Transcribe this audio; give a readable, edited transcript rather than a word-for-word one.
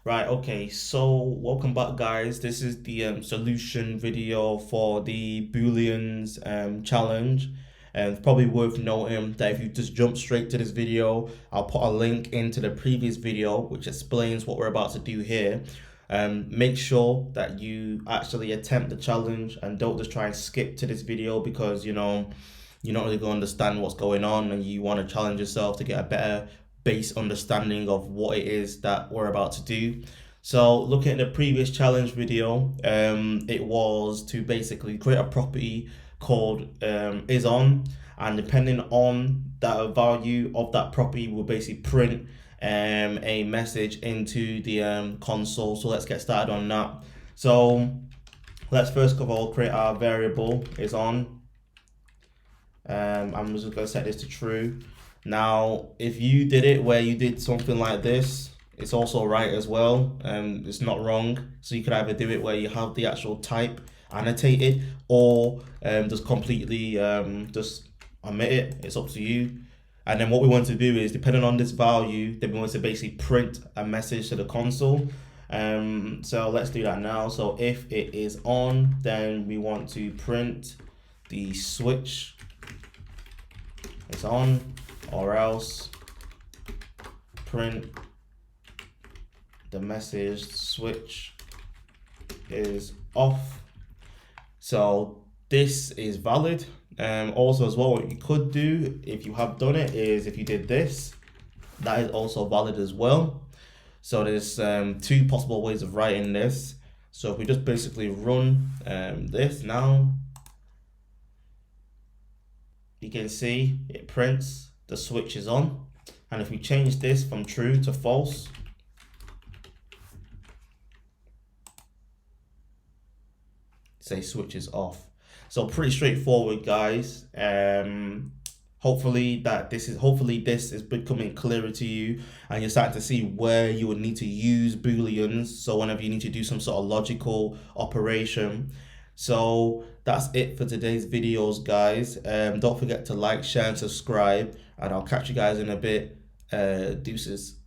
Right, okay, so welcome back, guys. This is the solution video for the Booleans challenge. And it's probably worth noting that if you just jump straight to this video, I'll put a link into the previous video which explains what we're about to do here. Make sure that you actually attempt the challenge and don't just try and skip to this video because you're not really going to understand what's going on and you want to challenge yourself to get a better base understanding of what it is that we're about to do. So looking at the previous challenge video, it was to basically create a property called is on, and depending on the value of that property, will basically print a message into the console. So let's get started on that. So let's first of all create our variable is on. I'm just going to set this to true. Now, if you did it where you did something like this, it's also right as well. It's not wrong. So you could either do it where you have the actual type annotated, or just completely just omit it. It's up to you. And then what we want to do is, depending on this value, then we want to basically print a message to the console. So let's do that now. So if it is on, then we want to print the switch is on, or else print the message switch is off. So this is valid. Also as well, what you could do if you have done it is, if you did this, that is also valid as well. So there's two possible ways of writing this. So if we just basically run this now, you can see it prints the switch is on. And if we change this from true to false, say switch is off. So pretty straightforward, guys. Hopefully this is becoming clearer to you, and you're starting to see where you would need to use Booleans. So whenever you need to do some sort of logical operation. So that's it for today's videos, guys. Don't forget to like, share, and subscribe, and I'll catch you guys in a bit. Deuces.